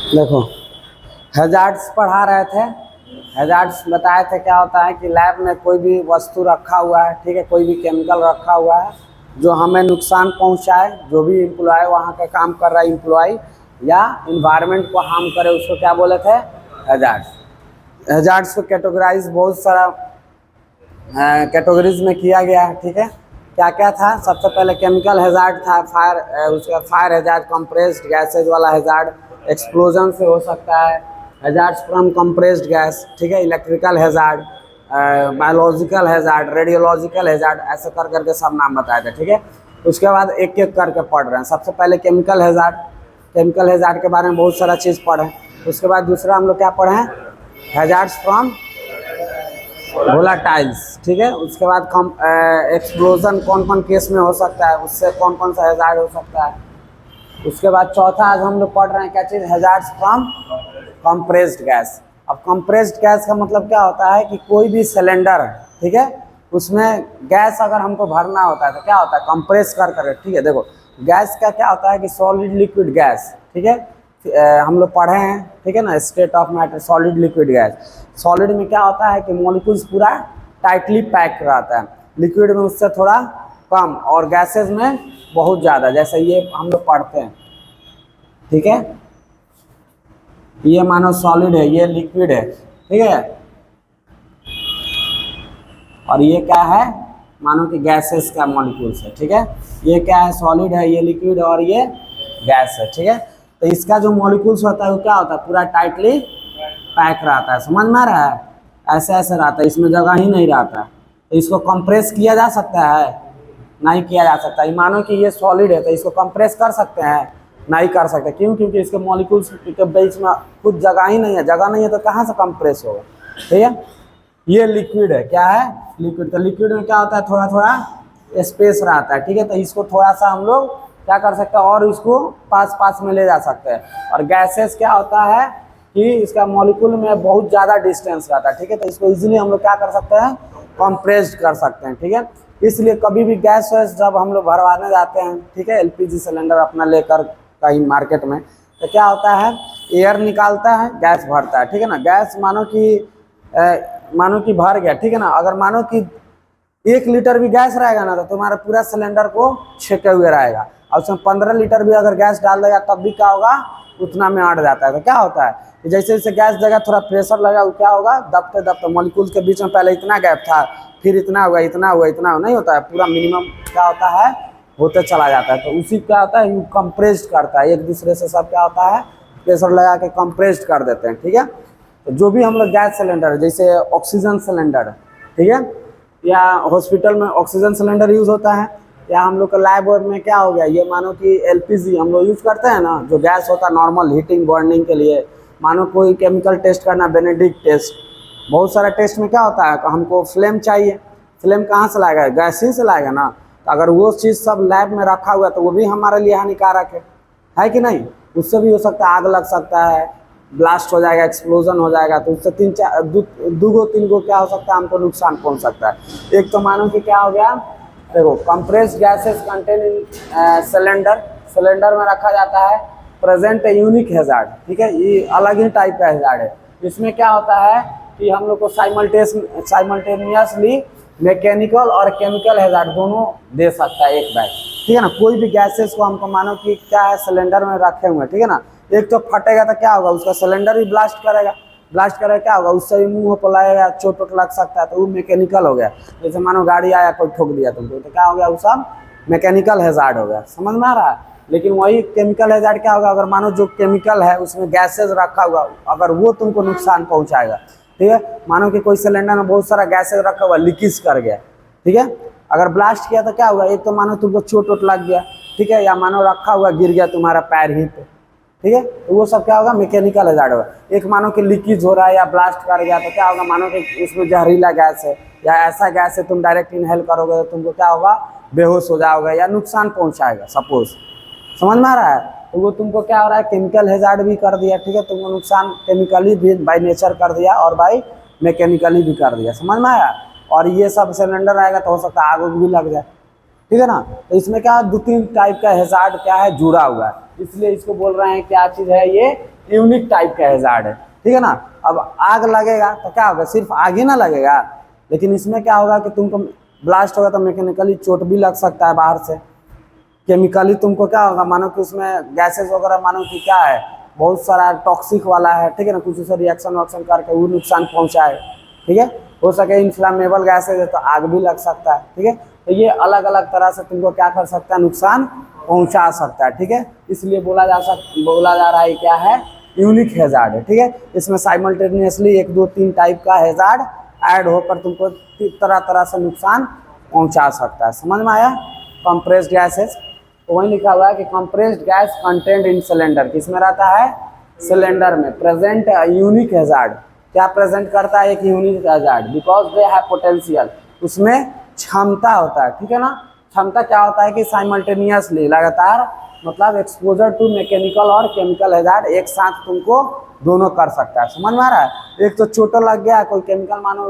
देखो, हैजार्ड्स पढ़ा रहे थे। हैजार्ड्स बताए थे क्या होता है कि लैब में कोई भी वस्तु रखा हुआ है, ठीक है, कोई भी केमिकल रखा हुआ है जो हमें नुकसान पहुंचाए, जो भी एम्प्लॉय वहाँ का काम कर रहा है एम्प्लॉय या इन्वायरमेंट को हार्म करे, उसको क्या बोले थे? हैजार्ड्स। हैजार्ड्स को कैटेगराइज बहुत सारा कैटेगरीज में किया गया है, ठीक है। क्या क्या था? सबसे पहले केमिकल हैजार्ड था, फायर, उसका फायर हैजार्ड, कंप्रेस्ड गैसेज वाला हैजार्ड, एक्सप्लोजन से हो सकता है, हैजार्ड्स फ्रॉम कंप्रेस्ड गैस, ठीक है, electrical hazard, biological hazard, radiological hazard, ऐसे कर करके सब नाम बताए थे, ठीक है। उसके बाद एक एक करके पढ़ रहे हैं। सबसे पहले केमिकल हैजार्ड, केमिकल हैजार्ड के बारे में बहुत सारा चीज़ पढ़े। उसके बाद दूसरा हम लोग क्या पढ़े हैं? हैजार्ड्स फ्रॉम वोलाटाइल्स, ठीक है। उसके बाद एक्सप्लोजन कौन कौन केस में हो सकता है, उससे कौन कौन सा हैजार्ड हो सकता है। उसके बाद चौथा आज हम लोग पढ़ रहे हैं क्या चीज़? Hazards from compressed gas. अब कंप्रेस्ड गैस का मतलब क्या होता है कि कोई भी सिलेंडर है, ठीक है, उसमें गैस अगर हमको भरना होता है तो क्या होता है? कंप्रेस कर कर, ठीक है। देखो, गैस का क्या होता है कि सॉलिड लिक्विड गैस, ठीक है, हम लोग पढ़े हैं, ठीक है ना, state of matter, solid liquid gas. Solid में क्या होता है कि मॉलिक्यूल्स पूरा टाइटली पैक रहता है, लिक्विड में उससे थोड़ा कम, और गैसेज में बहुत ज़्यादा, जैसे ये हम लोग पढ़ते हैं, ठीक है। ये मानो सॉलिड है, ये लिक्विड है, ठीक है, और ये क्या है? मानो कि गैसेस का मॉलिक्यूल्स है, ठीक है। ये क्या है? सॉलिड है, ये लिक्विड है, और ये गैस है, ठीक है। तो इसका जो मॉलिक्यूल्स होता है वो क्या होता है? पूरा टाइटली पैक रहता है, समझ में आ रहा है? ऐसे ऐसे रहता है, इसमें जगह ही नहीं रहता है। तो इसको कंप्रेस किया जा सकता है? नहीं किया जा सकता। मानो कि ये सॉलिड है तो इसको कंप्रेस कर सकते हैं? नहीं कर सकते। क्यों? क्योंकि इसके मॉलिक्यूल्स के बीच में कुछ जगह ही नहीं है, जगह नहीं है तो कहाँ से कंप्रेस होगा, ठीक है। ये लिक्विड है, क्या है? लिक्विड। तो लिक्विड में क्या होता है? थोड़ा थोड़ा स्पेस रहता है, ठीक है। तो इसको थोड़ा सा हम लोग क्या कर सकते हैं, और इसको पास पास में ले जा सकते हैं। और गैसेस क्या होता है कि इसका मॉलिक्यूल में बहुत ज़्यादा डिस्टेंस रहता है, ठीक है। तो इसको इजीली हम लोग क्या कर सकते हैं? कंप्रेस्ड कर सकते हैं, ठीक है। इसलिए कभी भी गैस वैस जब हम लोग भरवाने जाते हैं, ठीक है, एलपीजी सिलेंडर अपना लेकर कहीं मार्केट में, तो क्या होता है? एयर निकालता है, गैस भरता है, ठीक है ना। गैस मानो कि भर गया, ठीक है ना। अगर मानो कि 1 लीटर भी गैस रहेगा ना तो तुम्हारा पूरा सिलेंडर को छेके हुए रहेगा, और उसमें 15 लीटर भी अगर गैस डाल देगा तब भी क्या होगा? उतना में अट जाता है। तो क्या होता है कि जैसे जैसे गैस जगह थोड़ा प्रेशर लगा, वो क्या होगा? दबते दबते मॉलिक्यूल्स के बीच में पहले इतना गैप था, फिर इतना हुआ, इतना हुआ, इतना हुआ, नहीं होता है, पूरा मिनिमम क्या होता है? होते चला जाता है। तो उसी क्या होता है? कंप्रेस्ड करता है, एक दूसरे से सब क्या होता है? प्रेशर लगा के कंप्रेस्ड कर देते हैं, ठीक है। तो जो भी हम लोग गैस सिलेंडर है, जैसे ऑक्सीजन सिलेंडर, ठीक है, या हॉस्पिटल में ऑक्सीजन सिलेंडर यूज़ होता है, या हम लोग का लैब में क्या हो गया, ये मानो कि एलपीजी हम लोग यूज़ करते हैं ना, जो गैस होता है नॉर्मल हीटिंग बर्निंग के लिए। मानो कोई केमिकल टेस्ट करना, बेनेडिक्ट टेस्ट, बहुत सारा टेस्ट में क्या होता है? हमको फ्लेम चाहिए, फ्लेम कहाँ से लाएगा? गैस ही से लाएगा ना। तो अगर वो चीज़ सब लैब में रखा हुआ है तो वो भी हमारे लिए हानिकारक है कि नहीं? उससे भी हो सकता है आग लग सकता है, ब्लास्ट हो जाएगा, एक्सप्लोजन हो जाएगा। तो उससे 3 गो क्या हो सकता है? हमको नुकसान पहुंच सकता है। एक तो मानो कि क्या हो गया, देखो, compressed gases contain in cylinder, cylinder में रखा जाता है, प्रेजेंट ए यूनिक हैजार्ड, ठीक है, ये अलग ही टाइप का हैजार्ड है। इसमें क्या होता है कि हम लोग को साइमल्टेनियसली मैकेनिकल और केमिकल हैजार्ड दोनों दे सकता है एक बैग, ठीक है ना। कोई भी गैसेस को हमको मानो कि क्या है, सिलेंडर में रखे हुए हैं, ठीक है ना। एक तो फटेगा तो क्या होगा? उसका सिलेंडर भी ब्लास्ट करेगा, ब्लास्ट करेगा क्या होगा? उससे भी मुंह पर लगेगा, चोट वोट लग सकता है, तो वो मैकेनिकल हो गया। जैसे मानो गाड़ी आया, कोई ठोक दिया तुमको, तो क्या हो गया? वो सब मैकेनिकल हैजार्ड हो गया, समझ में आ रहा है। लेकिन वही केमिकल हैजार्ड क्या होगा? अगर मानो जो केमिकल है उसमें गैसेज रखा हुआ, अगर वो तुमको नुकसान पहुंचाएगा, ठीक है। मानो कि कोई सिलेंडर में बहुत सारा गैसेज रखा हुआ, लीकेज कर गया, ठीक है, अगर ब्लास्ट किया तो क्या हुआ? एक तो मानो तुमको चोट वोट लग गया, ठीक है, या मानो रखा हुआ गिर गया तुम्हारा पैर ही पे, ठीक है, तो वो सब क्या होगा? मैकेनिकल हैजार्ड होगा। एक मानो कि लीकेज हो रहा है या ब्लास्ट कर गया तो क्या होगा? मानो कि उसमें जहरीला गैस है या ऐसा गैस है, तुम डायरेक्ट इनहेल करोगे तो तुमको क्या होगा? बेहोश हो जाओगे या नुकसान पहुंचाएगा, सपोज, समझ में आ रहा है। तो वो तुमको क्या हो रहा है? केमिकल हैजार्ड भी कर दिया, ठीक है, तुमको नुकसान केमिकली भी बाई नेचर कर दिया और बाई मैकेनिकली भी कर दिया, समझ में आया। और ये सब सिलेंडर आएगा तो हो सकता है आग भी लग जाए, ठीक है ना। तो इसमें क्या 2-3 टाइप का हैजार्ड क्या है? जुड़ा हुआ है, इसलिए इसको बोल रहे हैं क्या चीज़ है? ये यूनिक टाइप का हैजार्ड है, ठीक है ना। अब आग लगेगा तो क्या होगा, सिर्फ आग ही ना लगेगा, लेकिन इसमें क्या होगा कि तुमको ब्लास्ट होगा तो मैकेनिकली चोट भी लग सकता है बाहर से। केमिकली तुमको क्या होगा, मानो कि उसमें गैसेस वगैरह मानो कि क्या है, बहुत सारा टॉक्सिक वाला है, ठीक है ना, कुछ उसे रिएक्शन वक्शन करके वो नुकसान पहुंचाए, ठीक है। हो सके इन्फ्लामेबल गैसेज है तो आग भी लग सकता है, ठीक है। तो ये अलग अलग तरह से तुमको क्या कर सकता है, नुकसान पहुंचा सकता है, ठीक है। इसलिए बोला जा रहा है क्या है, यूनिक हैजार्ड है, ठीक है। इसमें साइमल्टेनियसली 1 2 3 टाइप का हैजार्ड ऐड होकर तुमको तरह तरह से नुकसान पहुंचा सकता है। समझ में आया। कंप्रेस्ड गैसेस, तो वहीं लिखा हुआ है कि compressed gas content in cylinder, किसमें रहता है, सिलेंडर में, प्रेजेंट यूनिक हैजार्ड, क्या प्रेजेंट करता है, एक unique hazard, because they have potential, उसमें क्षमता होता है, ठीक है ना। क्षमता क्या होता है कि साइमल्टेनियसली लगातार, मतलब एक्सपोजर टू मैकेनिकल और केमिकल हैजार्ड एक साथ तुमको दोनों कर सकता है। समझ में आ रहा है। एक तो चोट लग गया, कोई केमिकल मानो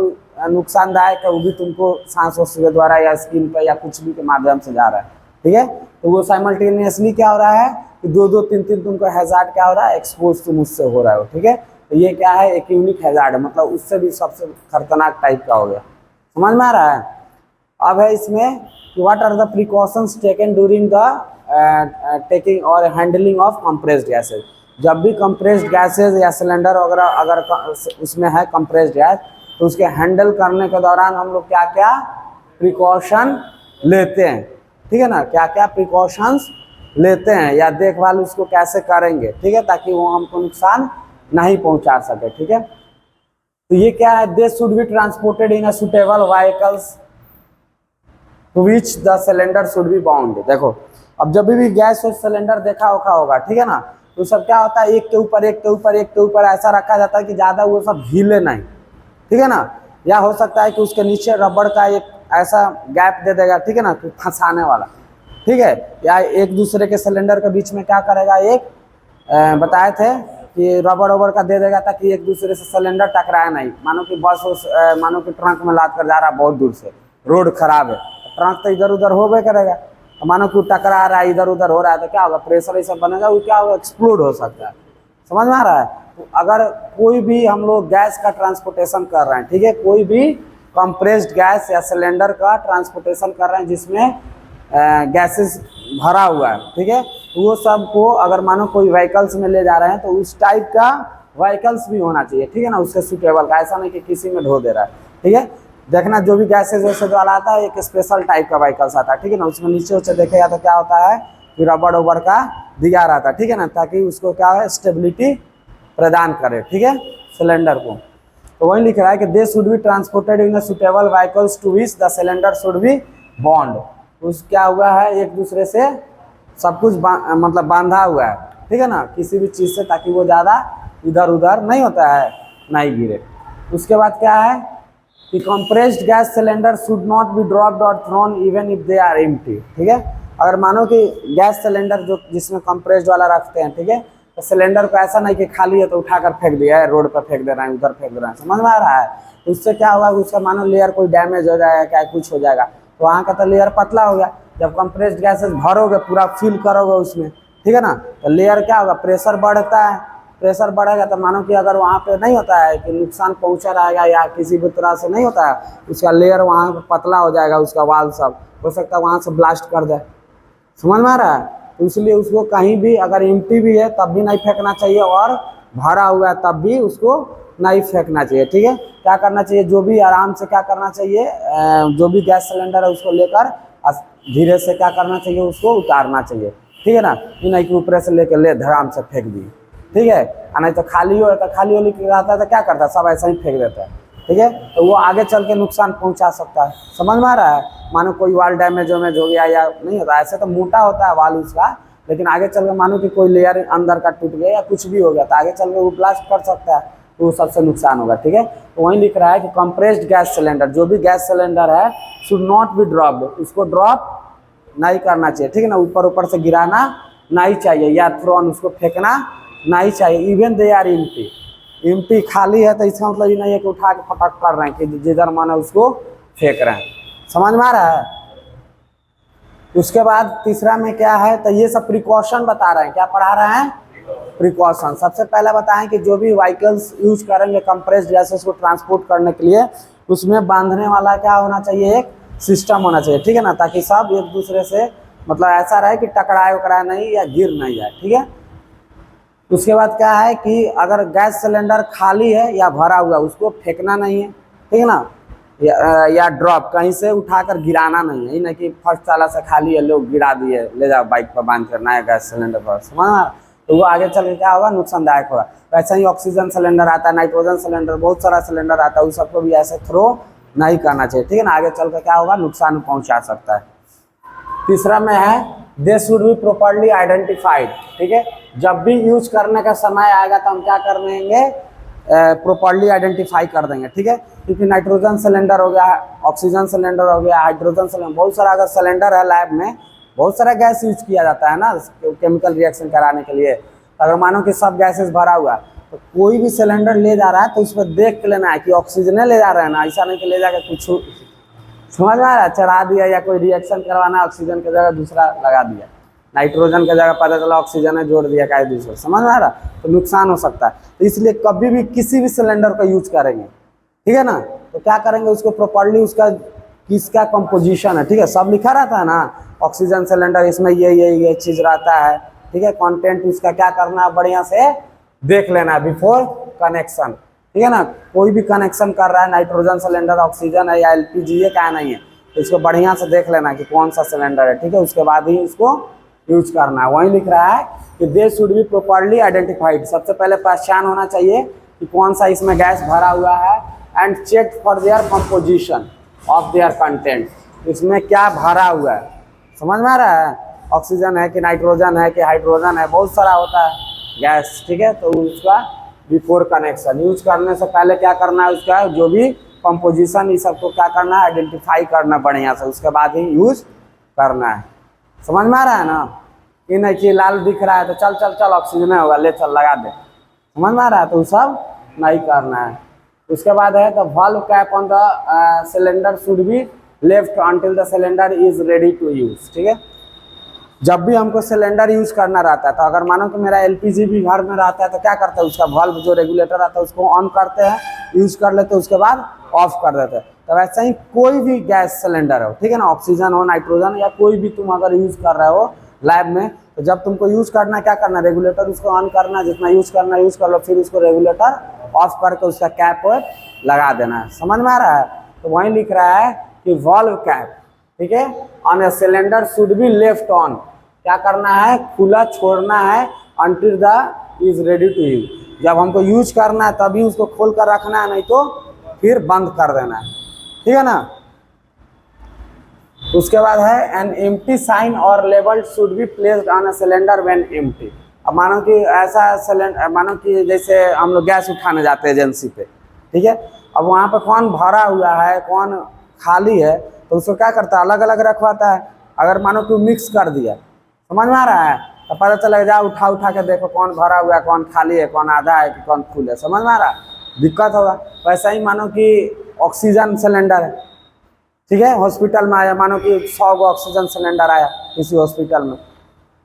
नुकसानदायक है, वो भी तुमको सांस के द्वारा या स्किन पर या कुछ भी के माध्यम से जा रहा है, ठीक है। तो वो साइमल्टेनियसली क्या हो रहा है कि 2 2 3 3 तुमको हैजार्ड क्या हो रहा है, एक्सपोज तुम उससे हो रहा हो, ठीक है। तो ये क्या है, एक यूनिक हैजार्ड है, मतलब उससे भी सबसे खतरनाक टाइप का हो गया। समझ में आ रहा है। अब है इसमें कि what are the precautions taken during the taking और हैंडलिंग ऑफ कंप्रेस्ड गैसेज। जब भी कंप्रेस्ड गैसेज या सिलेंडर वगैरह अगर उसमें है कंप्रेस्ड गैस, तो उसके हैंडल करने के दौरान हम लोग क्या क्या प्रिकॉशन लेते हैं, ठीक है ना, क्या क्या प्रिकॉशंस लेते हैं या देखभाल उसको कैसे करेंगे, ठीक है, ताकि वो हमको नुकसान नहीं पहुंचा सके, ठीक है। तो ये क्या है, they should be transported in a suitable vehicles to which the cylinder should be bound. देखो अब जब भी गैस और सिलेंडर देखा होगा, ठीक है ना, तो सब क्या होता है, एक के ऊपर एक के ऊपर एक के ऊपर ऐसा रखा जाता है कि ज़्यादा वो सब हिले नहीं, ठीक है ना। या हो सकता है कि उसके नीचे रबड़ का एक ऐसा गैप दे देगा, ठीक है ना, कि फंसाने वाला, ठीक है। या एक दूसरे के सिलेंडर के बीच में क्या करेगा, एक बताए थे कि रबड़ वबड़ का दे देगा ताकि एक दूसरे से सिलेंडर टकराए नहीं। मानो कि बस मानो कि ट्रंक में लाद कर जा रहा है बहुत दूर से, रोड खराब है, ट्रंक तो इधर उधर हो गए करेगा, तो मानो कि टकरा रहा है, इधर उधर हो रहा है, तो क्या होगा, प्रेशर ऐसा बनेगा, वो क्या होगा, एक्सप्लोड हो सकता है। समझ में आ रहा है। तो अगर कोई भी हम लोग गैस का ट्रांसपोर्टेशन कर रहे हैं, ठीक है, कोई भी कंप्रेस्ड गैस या सिलेंडर का ट्रांसपोर्टेशन कर रहे हैं जिसमें गैसेस भरा हुआ है, ठीक है, तो वो सब को अगर मानो कोई व्हीकल्स में ले जा रहे हैं तो उस टाइप का व्हीकल्स भी होना चाहिए, ठीक है ना, उसके सुटेबल का, ऐसा नहीं कि किसी में ढो दे रहा है, ठीक है। देखना जो भी गैसेज वैसे वाला आता है एक स्पेशल टाइप का व्हीकल्स आता है, ठीक है ना, उसमें नीचे उच्चे देखेगा तो क्या होता है कि रबड़ वबड़ का दिया रहता है, ठीक है ना, ताकि उसको क्या है, स्टेबिलिटी प्रदान करे, ठीक है, सिलेंडर को। तो वही लिख रहा है कि they should be transported in suitable vehicles to which the cylinder should be bond. उस क्या हुआ है, एक दूसरे से सब कुछ मतलब बांधा हुआ है, ठीक है ना, किसी भी चीज़ से, ताकि वो ज़्यादा इधर उधर नहीं होता है, नहीं गिरे। उसके बाद क्या है कि compressed gas cylinder should not be dropped और thrown even if they are empty, ठीक है। अगर मानो कि गैस सिलेंडर जो जिसमें कंप्रेस्ड वाला रखते हैं, ठीक है, तो सिलेंडर को ऐसा नहीं कि खाली है तो उठाकर फेंक दिया है, रोड पर फेंक दे रहे हैं, उधर फेंक दे रहे हैं, समझ में आ रहा है। तो उससे क्या होगा, उसका मानो लेयर कोई डैमेज हो जाएगा, क्या कुछ हो जाएगा, तो वहाँ का तो लेयर पतला हो गया। जब कंप्रेस्ड गैसेस भरोगे, पूरा फिल करोगे उसमें, ठीक है ना, तो लेयर क्या होगा, प्रेशर बढ़ता है, प्रेशर बढ़ेगा तो मानो कि अगर वहाँ पे नहीं होता है कि नुकसान पहुँचा रहेगा या किसी भी तरह से नहीं होता है, उसका लेयर वहाँ पे पतला हो जाएगा, उसका वाल सब हो सकता है वहाँ से ब्लास्ट कर दे। समझ में आ रहा है। तो इसलिए उसको कहीं भी अगर एम्प्टी भी है तब भी नहीं फेंकना चाहिए, और भरा हुआ है तब भी उसको नहीं फेंकना चाहिए, ठीक है। क्या करना चाहिए, जो भी आराम से क्या करना चाहिए, जो भी गैस सिलेंडर है उसको लेकर धीरे से क्या करना चाहिए, उसको उतारना चाहिए, ठीक है ना, नहीं कि ऊपर से लेकर ले धड़ाम से फेंक दिए, ठीक है। नहीं तो खाली हो तो खाली होली रहता है तो क्या करता है, सब ऐसा ही फेंक देता है, ठीक है, तो वो आगे चल के नुकसान पहुंचा सकता है। समझ में आ रहा है। मानो कोई वाल डैमेज हो गया या नहीं होता, ऐसे तो मोटा होता है वाल उसका, लेकिन आगे चल के मानो कि कोई लेयर अंदर का टूट गया या कुछ भी हो गया तो आगे चल के वो ब्लास्ट कर सकता है, तो वो सबसे नुकसान होगा, ठीक है। तो वहीं लिख रहा है कि कंप्रेस्ड गैस सिलेंडर, जो भी गैस सिलेंडर है, शुड नॉट बी ड्रॉप्ड, उसको ड्रॉप नहीं करना चाहिए, ठीक है ना, ऊपर ऊपर से गिराना नहीं चाहिए या थ्रोन उसको फेंकना नहीं चाहिए। Even they are empty, empty खाली है तो इसका मतलब ये नहीं है कि उठा के फटक कर रहे हैं कि जिधर मन है उसको फेंक रहे हैं। समझ में आ रहा है। उसके बाद तीसरा में क्या है, तो ये सब प्रिकॉशन बता रहे हैं, क्या पढ़ा रहे हैं, प्रिकॉशन। सबसे पहले बताएं कि जो भी व्हीकल्स यूज करेंगे कंप्रेस्ड गैसेस को ट्रांसपोर्ट करने के लिए, उसमें बांधने वाला क्या होना चाहिए, एक सिस्टम होना चाहिए, ठीक है ना, ताकि सब एक दूसरे से मतलब ऐसा रहे कि टकराए उकराए नहीं या गिर नहीं जाए, ठीक है। उसके बाद क्या है कि अगर गैस सिलेंडर खाली है या भरा हुआ, उसको फेंकना नहीं है, ठीक है ना, या ड्रॉप कहीं से उठाकर गिराना नहीं है, ये नहीं कि फर्स्ट ताला से खाली है लोग गिरा दिए, ले जाओ बाइक पर बांध कर नया गैस सिलेंडर पर, समझ, तो वो आगे चल के क्या होगा, नुकसानदायक होगा। वैसे ही ऑक्सीजन सिलेंडर आता है, नाइट्रोजन सिलेंडर, बहुत सारा सिलेंडर आता है, उस सबको भी ऐसे थ्रो नहीं करना चाहिए, ठीक है ना, आगे चल कर क्या होगा, नुकसान पहुंचा सकता है। तीसरा में है they should B properly identified, ठीक है, जब भी यूज करने का समय आएगा तो हम क्या कर देंगे, प्रॉपर्ली आइडेंटिफाई कर देंगे, ठीक है, क्योंकि नाइट्रोजन सिलेंडर हो गया, ऑक्सीजन सिलेंडर हो गया, हाइड्रोजन सिलेंडर, बहुत सारा अगर सिलेंडर है लैब में, बहुत सारा गैस यूज किया जाता है ना केमिकल रिएक्शन कराने के लिए, तो अगर मानो कि सब गैसेस भरा हुआ है तो कोई भी सिलेंडर ले जा रहा है तो उस पर देख के लेना है कि ऑक्सीजन ले जा रहे हैं ना, ऐसा नहीं कि ले जाकर कुछ समझ में आ रहा है, चढ़ा दिया या कोई रिएक्शन करवाना, ऑक्सीजन की जगह दूसरा लगा दिया, नाइट्रोजन की जगह पता चला ऑक्सीजन जोड़ दिया का दूसरा, समझ में आ रहा, तो नुकसान हो सकता है। तो इसलिए कभी भी किसी भी सिलेंडर का यूज करेंगे, ठीक है ना, तो क्या करेंगे, उसको प्रॉपर्ली उसका किसका कंपोजिशन है, ठीक है, सब लिखा रहता है ना, ऑक्सीजन सिलेंडर इसमें ये चीज रहता है, ठीक है, कंटेंट उसका क्या करना है, बढ़िया से देख लेना है बिफोर कनेक्शन, ठीक है ना, कोई भी कनेक्शन कर रहा है, नाइट्रोजन सिलेंडर, ऑक्सीजन है या एलपीजी है, क्या नहीं है, तो इसको बढ़िया से देख लेना कि कौन सा सिलेंडर है, ठीक है, उसके बाद ही इसको यूज करना है। वहीं लिख रहा है कि they should B properly identified, सबसे पहले पहचान होना चाहिए कि कौन सा इसमें गैस भरा हुआ है, and check for their composition of their content, इसमें क्या भरा हुआ है, समझ में आ रहा है, ऑक्सीजन है कि नाइट्रोजन है कि हाइड्रोजन है, बहुत सारा होता है गैस, ठीक है, तो उसका बिफोर कनेक्शन यूज करने से पहले क्या करना है, उसका जो भी कंपोजिशन ये सबको क्या करना है, आइडेंटिफाई करना बढ़िया से, उसके बाद ही यूज करना है, समझ में आ रहा है ना, ये नहीं कि लाल दिख रहा है तो चल चल चल ऑक्सीजन होगा ले चल लगा दे, समझ में आ रहा है, तो सब नहीं करना है। उसके बाद है the valve cap on the cylinder should be left until the cylinder is ready to use, ठीक है, जब भी हमको सिलेंडर यूज करना रहता है, तो अगर मानो कि मेरा एलपीजी भी घर में रहता है तो क्या करते हैं, उसका वाल्व जो रेगुलेटर आता है उसको ऑन करते हैं, यूज कर लेते हैं, उसके बाद ऑफ कर देते हैं। तो वैसे ही कोई भी गैस सिलेंडर हो, ठीक है ना, ऑक्सीजन हो, नाइट्रोजन या कोई भी तुम अगर यूज कर रहे हो लैब में, तो जब तुमको यूज करना क्या करना, रेगुलेटर उसको ऑन करना, जितना यूज करना यूज कर लो, फिर उसको रेगुलेटर ऑफ करके उसका कैप लगा देना है, समझ में आ रहा है। तो वहीं लिख रहा है कि वाल्व कैप, ठीक है, on a cylinder should be left on, क्या करना है, खुला छोड़ना है, until the is ready to use, जब हमको यूज करना है तभी उसको खोल कर रखना है, नहीं तो फिर बंद कर देना है, ठीक है ना। उसके बाद है एन एम्प्टी साइन और label should be placed on a cylinder when empty. अब मानो कि ऐसा सिलेंडर, मानो कि जैसे हम लोग गैस उठाने जाते हैं एजेंसी पे, ठीक है, अब वहाँ पे कौन भरा हुआ है कौन खाली है, तो उसको क्या करता है, अलग अलग रखवाता है। अगर मानो कि मिक्स कर दिया, समझ में आ रहा है, तो पता चलेगा जा उठा उठा के देखो कौन भरा हुआ है, कौन खाली है, कौन आधा है कि कौन फुल है, समझ में आ रहा है, दिक्कत होगा। वैसा ही मानो कि ऑक्सीजन सिलेंडर है, ठीक है, हॉस्पिटल में आया, मानो कि 100 गो ऑक्सीजन सिलेंडर आया किसी हॉस्पिटल में,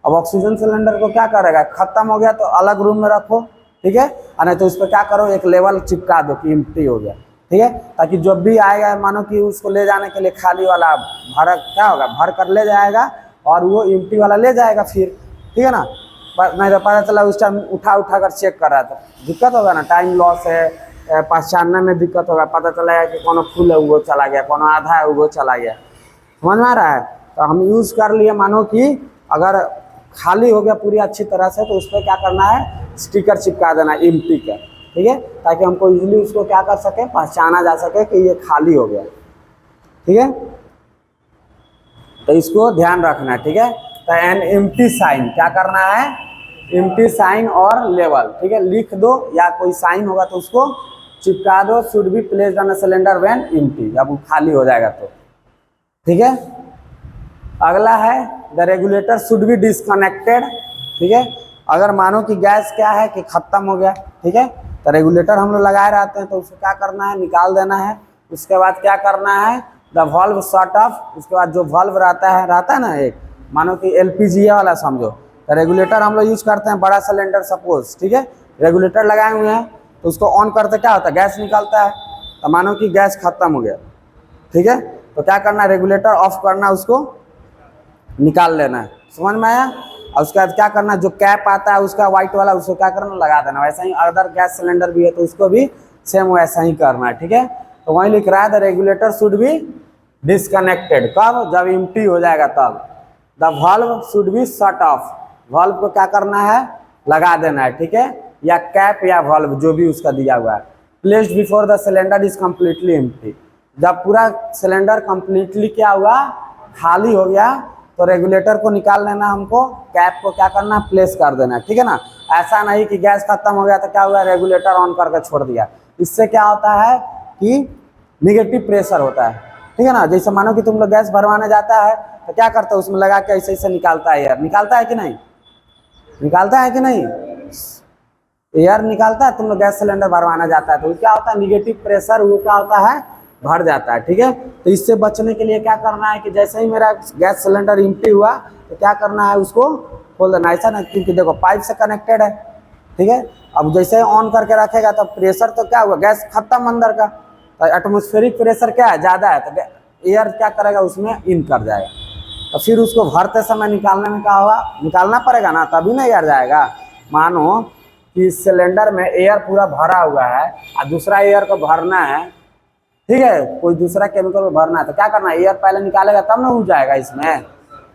अब ऑक्सीजन सिलेंडर को क्या करेगा, खत्म हो गया तो अलग रूम में रखो, ठीक है, और नहीं तो इस पर क्या करो, एक लेवल चिपका दो कि एम्प्टी हो गया, ठीक है, ताकि जब भी आएगा मानो कि उसको ले जाने के लिए खाली वाला भर क्या होगा, भर कर ले जाएगा और वो एम्प्टी वाला ले जाएगा फिर, ठीक है ना, नहीं तो पता चला उस टाइम उठा उठा कर चेक कर रहा था, दिक्कत होगा ना, टाइम लॉस है, पहचानने में दिक्कत होगा, पता चला कि कौन फुल है वो चला गया, कौन आधा है वो चला गया, समझ में आ रहा है। तो हम यूज़ कर लिए, मानो कि अगर खाली हो गया पूरी अच्छी तरह से, तो उस पर क्या करना है, स्टिकर चिपका देना एम्प्टी का, ठीक है, ताकि हमको इजीली उसको क्या कर सके, पहचाना जा सके कि ये खाली हो गया, ठीक है, तो इसको ध्यान रखना है, ठीक है। तो एन एम्प्टी साइन क्या करना है, एम्प्टी साइन और लेवल, ठीक है, लिख दो या कोई साइन होगा तो उसको चिपका दो, should be placed on a cylinder when empty, जब वो खाली हो जाएगा तो, ठीक है। अगला है the regulator should be disconnected, ठीक है, अगर मानो कि गैस क्या है कि खत्म हो गया, ठीक है, तो रेगुलेटर हम लोग लगाए रहते हैं, तो उसको क्या करना है, निकाल देना है। उसके बाद क्या करना है, द वाल्व शट ऑफ, उसके बाद जो वाल्व रहता है ना, एक मानो कि एलपीजी वाला समझो, तो रेगुलेटर हम लोग यूज करते हैं बड़ा सिलेंडर सपोज, ठीक है, रेगुलेटर लगाए हुए हैं तो उसको ऑन करते क्या होता है, गैस निकलता है। तो मानो कि गैस खत्म हो गया, ठीक है, तो क्या करना है, रेगुलेटर ऑफ करना, उसको निकाल लेना है, समझ में आया। और उसके बाद क्या करना, जो कैप आता है उसका व्हाइट वाला, उसको क्या करना, लगा देना। वैसा ही अदर गैस सिलेंडर भी है तो उसको भी सेम वैसा ही करना है, ठीक है। तो वहीं लिख रहा है the regulator should be disconnected, कब, जब एम्प्टी हो जाएगा तब। The valve should be shut off, valve को क्या करना है, लगा देना है, ठीक है, या कैप या वाल्व जो भी उसका दिया हुआ है। Placed before the cylinder is completely empty, जब पूरा सिलेंडर कम्प्लीटली क्या हुआ, खाली हो गया, तो रेगुलेटर को निकाल लेना हमको, कैप को क्या करना, प्लेस कर देना, ठीक है ना। ऐसा नहीं कि गैस खत्म हो गया तो क्या हुआ, रेगुलेटर ऑन करके छोड़ दिया। इससे क्या होता है कि निगेटिव प्रेशर होता है, ठीक है ना। जैसे मानो कि तुम लोग गैस भरवाने जाता है तो क्या करते हो, उसमें लगा के ऐसे ऐसे निकालता है एयर, निकालता है कि नहीं, निकालता है कि नहीं, एयर निकालता है। तुम लोग गैस सिलेंडर भरवाना जाता है तो क्या होता है, निगेटिव प्रेशर वो क्या होता है, भर जाता है, ठीक है। तो इससे बचने के लिए क्या करना है कि जैसे ही मेरा गैस सिलेंडर एम्प्टी हुआ तो क्या करना है, उसको खोल देना, ऐसा ना, क्योंकि देखो पाइप से कनेक्टेड है, ठीक है। अब जैसे ही ऑन करके रखेगा तो प्रेशर तो क्या हुआ, गैस खत्म अंदर का, तो एटमॉस्फेरिक प्रेशर क्या है, ज़्यादा है, तो एयर क्या करेगा, उसमें इन कर जाएगा। तो फिर उसको भरते समय निकालने में क्या होगा, निकालना पड़ेगा ना, तभी ना एयर जाएगा। मानो कि सिलेंडर में एयर पूरा भरा हुआ है और दूसरा एयर को भरना है, ठीक है, कोई दूसरा केमिकल को भरना है, तो क्या करना है, एयर पहले निकालेगा तब ना हो जाएगा इसमें,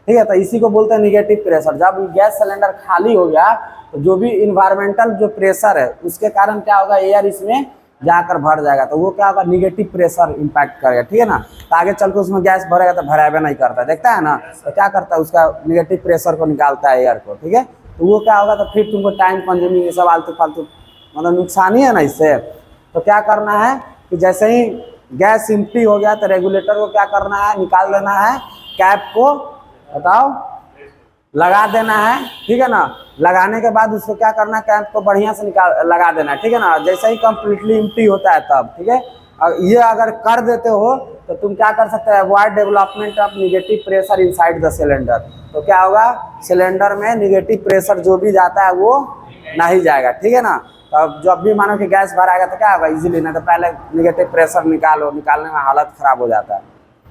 ठीक है। तो इसी को बोलते हैं निगेटिव प्रेशर। जब गैस सिलेंडर खाली हो गया तो जो भी इन्वायरमेंटल जो प्रेशर है उसके कारण क्या होगा, एयर इसमें जाकर भर जाएगा, तो वो क्या होगा, निगेटिव प्रेशर इम्पैक्ट करेगा, ठीक है ना। तो आगे चल के उसमें गैस भरेगा तो भराबे नहीं करता, देखता है ना, तो क्या करता है, उसका निगेटिव प्रेशर को निकालता है एयर को, ठीक है। तो वो क्या होगा, तो फिर तुमको टाइम कंज्यूमिंग ये सब आलतू फालतू मतलब नुकसान ही है ना इससे। तो क्या करना है कि जैसे ही गैस एम्प्टी हो गया तो रेगुलेटर को क्या करना है, निकाल देना है, कैप को बताओ लगा देना है, ठीक है ना। लगाने के बाद उसको क्या करना है, कैप को बढ़िया से लगा देना है, ठीक है ना, जैसे ही कम्प्लीटली एम्प्टी होता है तब, ठीक है। ये अगर कर देते हो तो तुम क्या कर सकते हो, avoid development of negative pressure inside the cylinder. तो क्या होगा, सिलेंडर में निगेटिव प्रेशर जो भी जाता है वो नहीं जाएगा, ठीक है ना। तब जब भी मानो कि गैस भराएगा तो क्या होगा, इजीली, नहीं तो पहले निगेटिव प्रेशर निकालो, निकालने में हालत खराब हो जाता है,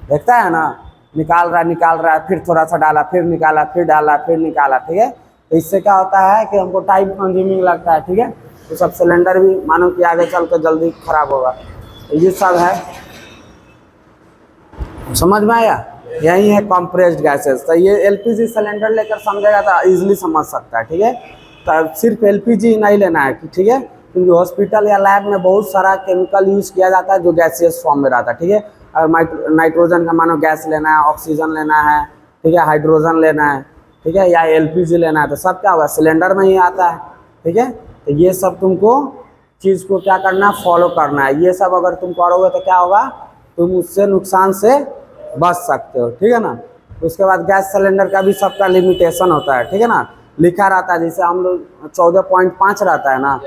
देखता है ना, निकाल रहा है, फिर थोड़ा सा डाला, फिर निकाला, फिर डाला, फिर निकाला, ठीक है। तो इससे क्या होता है कि हमको टाइम कंज्यूमिंग लगता है, ठीक है। तो सब सिलेंडर भी मानो कि आगे चल कर जल्दी खराब होगा। तो ये सब है, समझ में आया, यही है कंप्रेस्ड गैसेस। तो ये एलपीजी सिलेंडर लेकर समझेगा तो इजीली समझ सकता है, ठीक है। तो सिर्फ एलपीजी नहीं लेना है, ठीक है, क्योंकि हॉस्पिटल या लैब में बहुत सारा केमिकल यूज किया जाता है जो गैसियस फॉर्म में रहता है, ठीक है। अगर नाइट्रोजन का मानो गैस लेना है, ऑक्सीजन लेना है, ठीक है, हाइड्रोजन लेना है, ठीक है, या एलपीजी लेना है, तो सब क्या होगा, सिलेंडर में ही आता है, ठीक है। तो ये सब तुमको चीज़ को क्या करना, फॉलो करना है। ये सब अगर तुम करोगे तो क्या होगा, तुम उससे नुकसान से बच सकते हो, ठीक है ना। उसके बाद गैस सिलेंडर का भी सबका लिमिटेशन होता है, ठीक है ना, लिखा रहता है। जैसे हम लोग 14.5 रहता है ना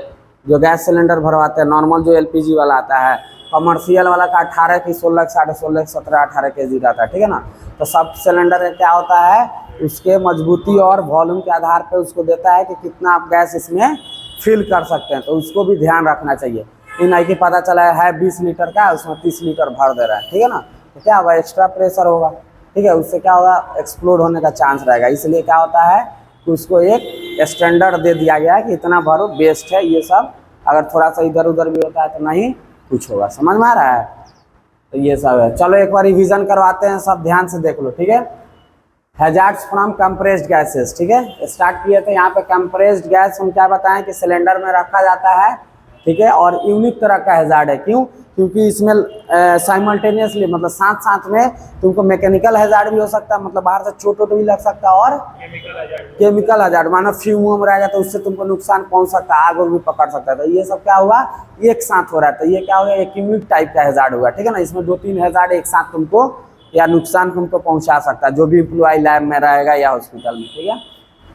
जो गैस सिलेंडर भरवाते हैं, नॉर्मल जो एलपीजी वाला आता है, कमर्शियल वाला का 18 की 16, 16.5, 17, 18 केजी रहता है, ठीक है ना। तो सब सिलेंडर क्या होता है, उसके मजबूती और वॉल्यूम के आधार पर उसको देता है कि कितना आप गैस इसमें फिल कर सकते हैं, तो उसको भी ध्यान रखना चाहिए। ये नहीं कि पता चला है 20 लीटर का, उसमें 30 लीटर भर दे रहा है, ठीक है ना, तो क्या होगा, एक्स्ट्रा प्रेशर होगा, ठीक है, उससे क्या होगा, एक्सप्लोड होने का चांस रहेगा। इसलिए क्या होता है कि उसको एक स्टैंडर्ड दे दिया गया है कि इतना भरो, बेस्ट है ये सब, अगर थोड़ा सा इधर उधर भी होता है तो नहीं कुछ होगा, समझ में आ रहा है। तो ये सब है, चलो एक बार रिवीजन करवाते हैं, सब ध्यान से देख लो, ठीक है। हैजार्ड्स फ्रॉम कंप्रेस्ड गैसेस, ठीक है, स्टार्ट किए थे यहाँ पे। कंप्रेस्ड गैस हम क्या बताएं कि सिलेंडर में रखा जाता है, ठीक है, और यूनिक तरह का हैजार्ड है, क्यों, क्योंकि इसमें साइमल्टेनियसली मतलब साथ साथ में तुमको मैकेनिकल हैजार्ड भी हो सकता है, मतलब बाहर से चोट वोट भी लग सकता है, और केमिकल हैजार्ड मानो फ्यूम वूम रहेगा तो उससे तुमको नुकसान पहुंच सकता है, आग भी पकड़ सकता है। तो ये सब क्या हुआ, एक साथ हो रहा है, तो ये क्या होगा, एक यूनिक टाइप का हैजार्ड होगा, ठीक है ना। इसमें 2-3 हैजार्ड एक साथ तुमको या नुकसान तुमको पहुंचा सकता है, जो भी एम्प्लॉय लैब में रहेगा या हॉस्पिटल में, ठीक है।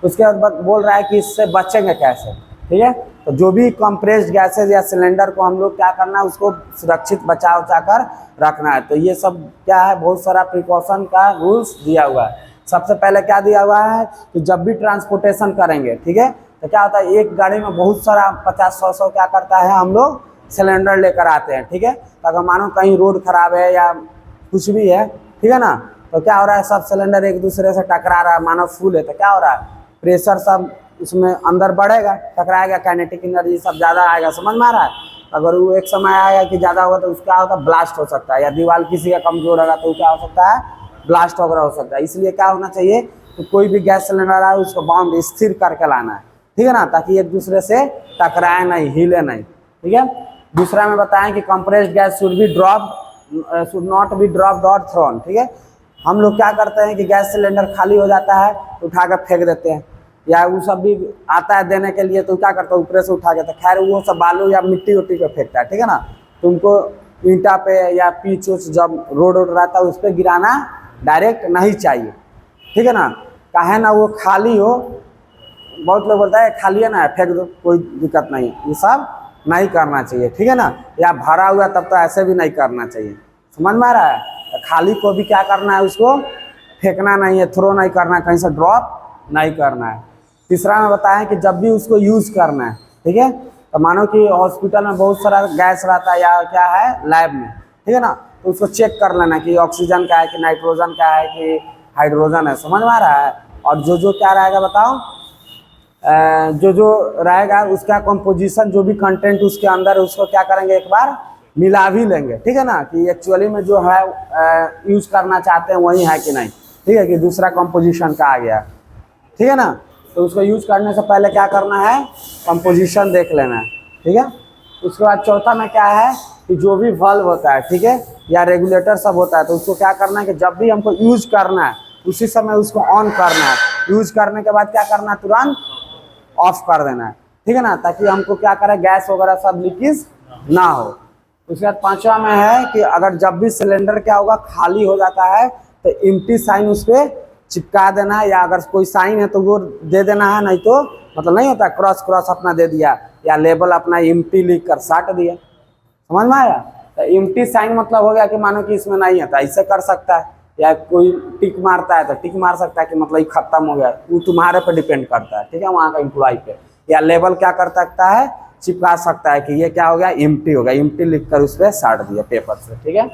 उसके बाद बोल रहा है कि इससे बचेंगे कैसे, ठीक है। तो जो भी कंप्रेस्ड गैसेज या सिलेंडर को हम लोग क्या करना है, उसको सुरक्षित बचा कर रखना है। तो ये सब क्या है, बहुत सारा प्रिकॉशन का रूल्स दिया हुआ है। सबसे पहले क्या दिया हुआ है कि जब भी ट्रांसपोर्टेशन करेंगे, ठीक है, तो क्या होता है एक गाड़ी में बहुत सारा 50-100 क्या करता है हम लोग सिलेंडर लेकर आते हैं, ठीक है। तो अगर मानो कहीं रोड खराब है या कुछ भी है, ठीक है ना, तो क्या हो रहा है सब सिलेंडर एक दूसरे से टकरा रहा है, मानो फुल है तो क्या हो रहा है प्रेशर सब उसमें अंदर बढ़ेगा, टकराएगा, काइनेटिक एनर्जी सब ज़्यादा आएगा, समझ में आ रहा है। अगर वो एक समय आएगा कि ज़्यादा होगा तो उसका होता है ब्लास्ट हो सकता है, या दीवार किसी का कमजोर होगा तो क्या हो सकता है ब्लास्ट वगैरह हो सकता है। इसलिए क्या होना चाहिए तो कोई भी गैस सिलेंडर आए उसको बाउंड स्थिर करके लाना है, ठीक है ना, ताकि एक दूसरे से टकराए नहीं, हिले नहीं, ठीक है। दूसरा में बताएं कि compressed gas should not be dropped और थ्रोन, ठीक है। हम लोग क्या करते हैं कि गैस सिलेंडर खाली हो जाता है तो उठा कर फेंक देते हैं, या वो सब भी आता है देने के लिए तो क्या करता है ऊपर से उठा के, तो खैर वो सब बालू या मिट्टी उट्टी पे फेंकता है, ठीक है ना। तुमको ईंटा पे या पीच उच जब रोड रहता है उस पर गिराना डायरेक्ट नहीं चाहिए, ठीक है ना। काहे ना वो खाली हो, बहुत लोग बोलता है खाली है ना फेंक दो, कोई दिक्कत नहीं, ये सब नहीं करना चाहिए, ठीक है ना। या भरा हुआ तब तो ऐसे भी नहीं करना चाहिए, समझ में आ रहा है। तो खाली को भी क्या करना है उसको फेंकना नहीं है, थ्रो नहीं करना है, कहीं से ड्रॉप नहीं करना है। तीसरा में बताएं कि जब भी उसको यूज़ करना है, ठीक है, तो मानो कि हॉस्पिटल में बहुत सारा गैस रहता है या क्या है लैब में, ठीक है ना, तो उसको चेक कर लेना कि ऑक्सीजन का है कि नाइट्रोजन का है कि हाइड्रोजन है, समझ में आ रहा है। और जो क्या रहेगा बताओ, जो रहेगा उसका कंपोजिशन जो भी कंटेंट उसके अंदर उसको क्या करेंगे एक बार मिला भी लेंगे, ठीक है ना, कि एक्चुअली में जो है यूज करना चाहते हैं वही है कि नहीं, ठीक है, कि दूसरा कंपोजिशन का आ गया, ठीक है ना। तो उसको यूज करने से पहले क्या करना है कंपोजिशन देख लेना है, ठीक है। उसके बाद चौथा में क्या है कि जो भी वाल्व होता है, ठीक है, या रेगुलेटर सब होता है, तो उसको क्या करना है कि जब भी हमको यूज करना है उसी समय उसको ऑन करना है, यूज करने के बाद क्या करना है तुरंत ऑफ कर देना है, ठीक है ना, ताकि हमको क्या करे गैस वगैरह सब लीकेज ना हो। उसके बाद पांचवा में है कि अगर जब भी सिलेंडर क्या होगा खाली हो जाता है तो एम्प्टी साइन उस पर चिपका देना है, या अगर कोई साइन है तो वो दे देना है, नहीं तो मतलब नहीं होता क्रॉस क्रॉस अपना दे दिया या लेबल अपना एम्प्टी लिख कर साट दिया, समझ में आया। तो एम्प्टी साइन मतलब हो गया कि मानो कि इसमें नहीं है तो ऐसे कर सकता है, या कोई टिक मारता है तो टिक मार सकता है कि मतलब ये खत्म हो गया, वो तुम्हारे पे डिपेंड करता है, ठीक है, वहाँ का एम्प्लॉय पे। या लेबल क्या कर सकता है चिपका सकता है कि ये क्या हो गया एम्प्टी हो गया, एम्प्टी लिख कर उस पर साट दिया पेपर से, ठीक है।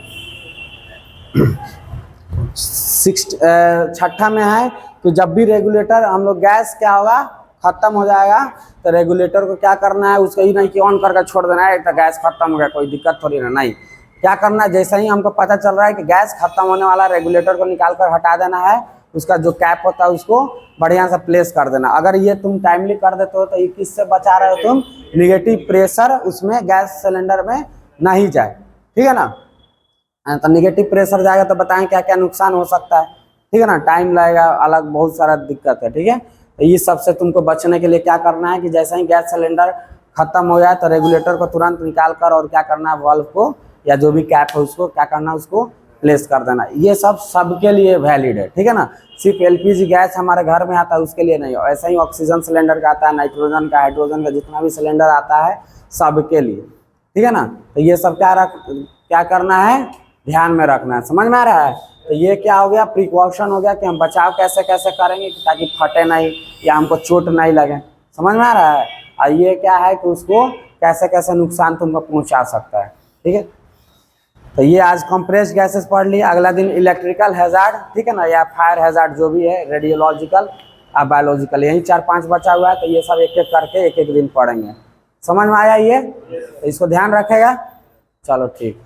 छठा में है कि जब भी रेगुलेटर हम लोग गैस क्या होगा खत्म हो जाएगा तो रेगुलेटर को क्या करना है उसको ही नहीं कि ऑन करके छोड़ देना है तो गैस खत्म हो गया कोई दिक्कत थोड़ी ना, नहीं, क्या करना है जैसे ही हमको पता चल रहा है कि गैस खत्म होने वाला, रेगुलेटर को निकाल कर हटा देना है, उसका जो कैप होता है उसको बढ़िया से प्लेस कर देना। अगर ये तुम टाइमली कर देते हो तो ये किससे बचा रहे हो तुम, निगेटिव प्रेशर उसमें गैस सिलेंडर में नहीं जाए, ठीक है ना। तो निगेटिव प्रेशर जाएगा तो बताएं क्या क्या नुकसान हो सकता है, ठीक है ना, टाइम लगेगा, अलग बहुत सारा दिक्कत है, ठीक है। तो ये सबसे तुमको बचने के लिए क्या करना है कि जैसे ही गैस सिलेंडर खत्म हो जाए तो रेगुलेटर को तुरंत निकाल कर और क्या करना है वाल्व को या जो भी कैप है उसको क्या करना है उसको प्लेस कर देना। ये सब सबके लिए वैलिड है, ठीक है ना, सिर्फ एलपीजी गैस हमारे घर में आता है उसके लिए नहीं, ऐसा ही ऑक्सीजन सिलेंडर का आता है, नाइट्रोजन का, हाइड्रोजन का, जितना भी सिलेंडर आता है सबके लिए, ठीक है ना। तो ये सब क्या करना है ध्यान में रखना है, समझ में आ रहा है। तो ये क्या हो गया प्रिकॉशन हो गया कि हम बचाव कैसे कैसे करेंगे ताकि फटे नहीं या हमको चोट नहीं लगे, समझ में आ रहा है। और ये क्या है कि उसको कैसे कैसे नुकसान तुमको पहुंचा सकता है, ठीक है। तो ये आज कंप्रेस्ड गैसेस पढ़ लिया, अगला दिन इलेक्ट्रिकल हैजार्ड, ठीक है ना, या फायर हैजार्ड जो भी है, रेडियोलॉजिकल और बायोलॉजिकल, यही 4-5 बचा हुआ है। तो ये सब एक एक करके एक एक दिन पढ़ेंगे, समझ में आया ये, तो इसको ध्यान रखेगा, चलो ठीक।